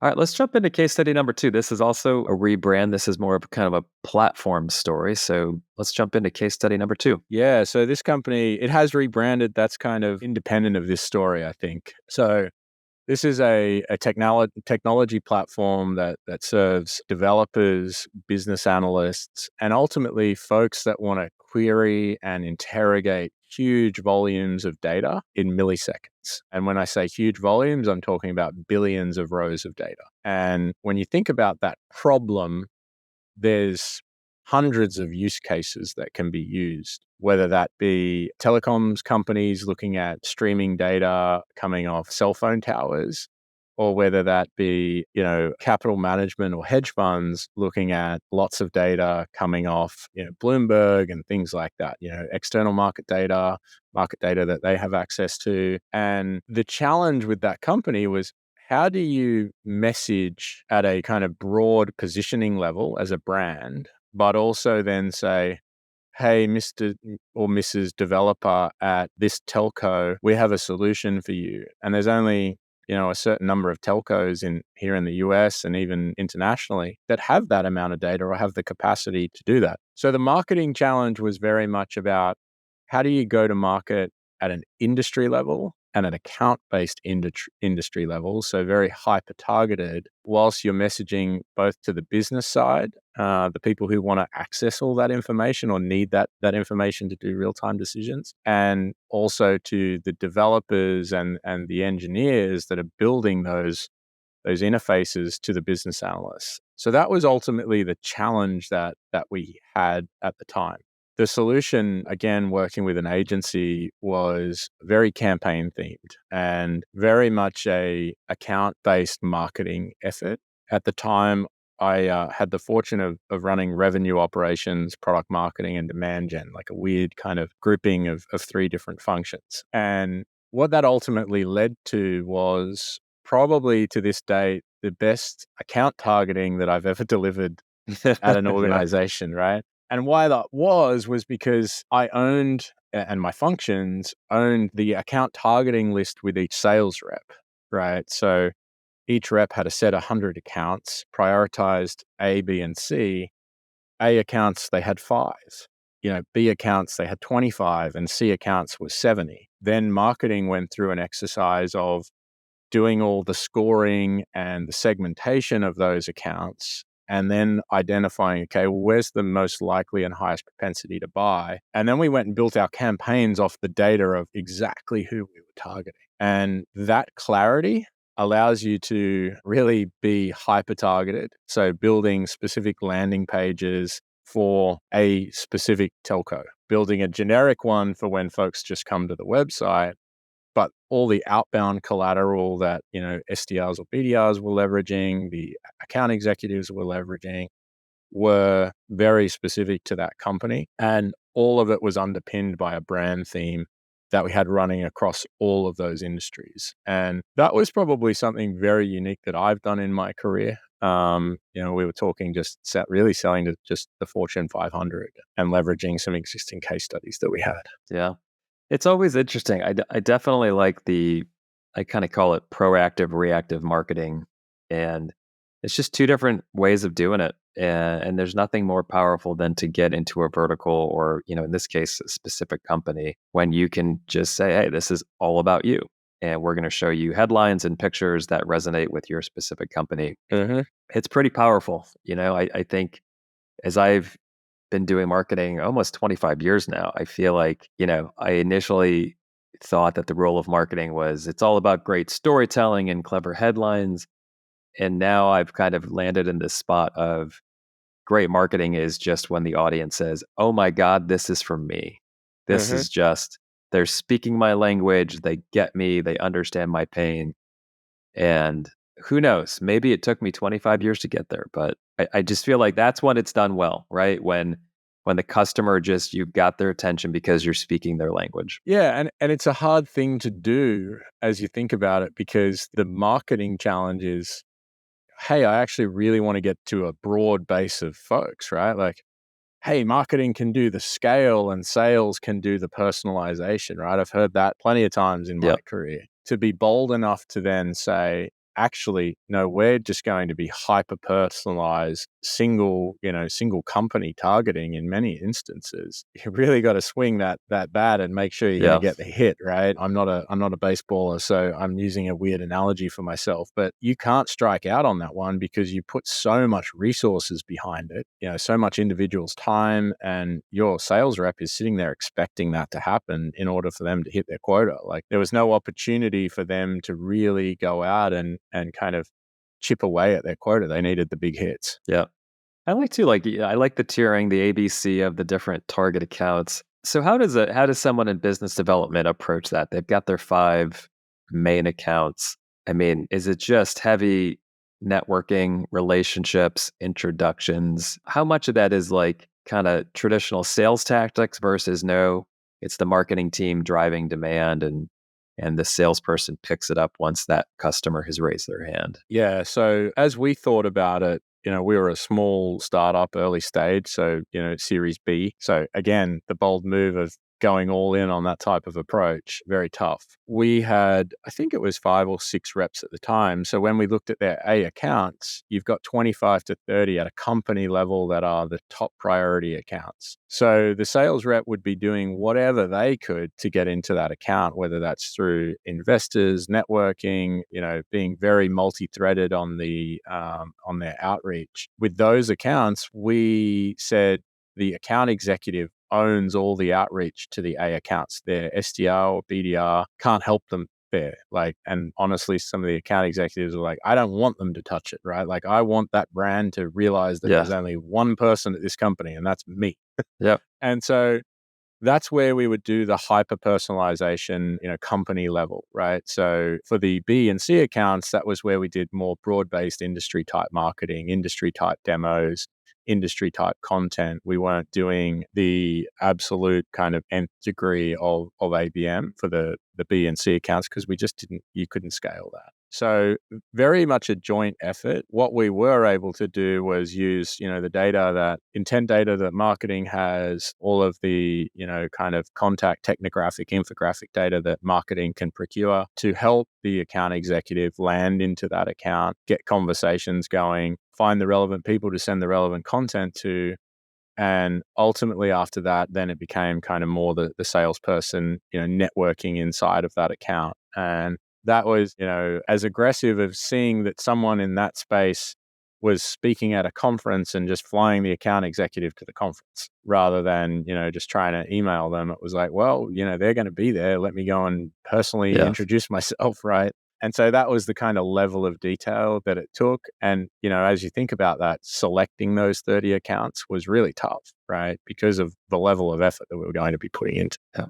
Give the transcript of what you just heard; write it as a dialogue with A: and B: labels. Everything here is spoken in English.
A: All right, let's jump into case study number 2. This is also a rebrand. This is more of kind of a platform story. So let's jump into case study number 2.
B: Yeah, so this company, it has rebranded. That's kind of independent of this story, I think. So this is a technology platform that serves developers, business analysts, and ultimately folks that want to query and interrogate huge volumes of data in milliseconds. And when I say huge volumes, I'm talking about billions of rows of data. And when you think about that problem, there's hundreds of use cases that can be used, whether that be telecoms companies looking at streaming data coming off cell phone towers, or whether that be, capital management or hedge funds looking at lots of data coming off, Bloomberg and things like that, external market data that they have access to. And the challenge with that company was, how do you message at a kind of broad positioning level as a brand, but also then say, hey, Mr. or Mrs. Developer at this telco, we have a solution for you. And there's only, a certain number of telcos here in the US and even internationally that have that amount of data or have the capacity to do that. So the marketing challenge was very much about, how do you go to market at an industry level and an account-based industry level, so very hyper-targeted, whilst you're messaging both to the business side, the people who want to access all that information or need that information to do real-time decisions, and also to the developers and the engineers that are building those interfaces to the business analysts. So that was ultimately the challenge that we had at the time. The solution, again, working with an agency, was very campaign themed and very much a account-based marketing effort. At the time, I had the fortune of running revenue operations, product marketing, and demand gen, like a weird kind of grouping of 3 different functions. And what that ultimately led to was, probably to this date, the best account targeting that I've ever delivered at an organization, right? And why that was because I owned, and my functions owned, the account targeting list with each sales rep, right? So each rep had a set of 100 accounts, prioritized A, B, and C. A accounts, they had 5. B accounts, they had 25, and C accounts was 70. Then marketing went through an exercise of doing all the scoring and the segmentation of those accounts, and then identifying, okay, well, where's the most likely and highest propensity to buy? And then we went and built our campaigns off the data of exactly who we were targeting. And that clarity allows you to really be hyper-targeted. So building specific landing pages for a specific telco, building a generic one for when folks just come to the website, but all the outbound collateral that, SDRs or BDRs were leveraging, the account executives were leveraging, were very specific to that company. And all of it was underpinned by a brand theme that we had running across all of those industries. And that was probably something very unique that I've done in my career. We were talking just really selling to just the Fortune 500 and leveraging some existing case studies that we had.
A: Yeah. It's always interesting. I definitely like I kind of call it proactive, reactive marketing. And it's just 2 different ways of doing it. And there's nothing more powerful than to get into a vertical, or, in this case, a specific company, when you can just say, hey, this is all about you. And we're going to show you headlines and pictures that resonate with your specific company.
B: Mm-hmm.
A: It's pretty powerful. I think, as I've been doing marketing almost 25 years now, I feel like, I initially thought that the role of marketing was, it's all about great storytelling and clever headlines. And now I've kind of landed in this spot of, great marketing is just when the audience says, oh my God, this is for me. This
B: Mm-hmm.
A: is just, they're speaking my language. They get me. They understand my pain. And who knows, maybe it took me 25 years to get there, but I just feel like that's when it's done well, right? When the customer just, you've got their attention because you're speaking their language.
B: Yeah, and it's a hard thing to do as you think about it, because the marketing challenge is, hey, I actually really want to get to a broad base of folks, right? Like, hey, marketing can do the scale and sales can do the personalization, right? I've heard that plenty of times in my
A: Yep.
B: career. To be bold enough to then say, actually, no, we're just going to be hyper personalized, single company targeting in many instances. You really got to swing that bat and make sure you're going to
A: Yeah.
B: get the hit, right? I'm not a baseballer, so I'm using a weird analogy for myself, but you can't strike out on that one because you put so much resources behind it, so much individual's time, and your sales rep is sitting there expecting that to happen in order for them to hit their quota. Like, there was no opportunity for them to really go out and kind of chip away at their quota. They needed the big hits.
A: Yeah. I like to I like the tiering, the ABC of the different target accounts. So how does someone in business development approach that? They've got their 5 main accounts. I mean, is it just heavy networking, relationships, introductions? How much of that is like kind of traditional sales tactics versus no, it's the marketing team driving demand and the salesperson picks it up once that customer has raised their hand?
B: Yeah. So as we thought about it, we were a small startup, early stage. So, Series B. So again, the bold move of going all in on that type of approach, very tough. We had, I think it was 5 or 6 reps at the time. So when we looked at their A accounts, you've got 25 to 30 at a company level that are the top priority accounts. So the sales rep would be doing whatever they could to get into that account, whether that's through investors, networking, being very multi-threaded on their outreach. With those accounts, we said the account executive owns all the outreach to the A accounts. Their SDR or BDR can't help them there. And honestly, some of the account executives are like, I don't want them to touch it, right? Like, I want that brand to realize that
A: Yeah.
B: there's only one person at this company, and that's me.
A: Yep.
B: And so that's where we would do the hyper personalization, company level, right? So for the B and C accounts, that was where we did more broad-based industry type marketing, industry type demos, industry type content. We weren't doing the absolute kind of nth degree of ABM for the B and C accounts because you couldn't scale that. So very much a joint effort. What we were able to do was use, the data intent data that marketing has, all of the, kind of contact technographic, infographic data that marketing can procure to help the account executive land into that account, get conversations going, find the relevant people to send the relevant content to. And ultimately after that, then it became kind of more the salesperson, networking inside of that account. And that was, as aggressive of seeing that someone in that space was speaking at a conference and just flying the account executive to the conference rather than, just trying to email them. It was like, well, they're going to be there. Let me go and personally
A: Yeah.
B: introduce myself, right? And so that was the kind of level of detail that it took. And, as you think about that, selecting those 30 accounts was really tough, right? Because of the level of effort that we were going to be putting into.
A: Yeah.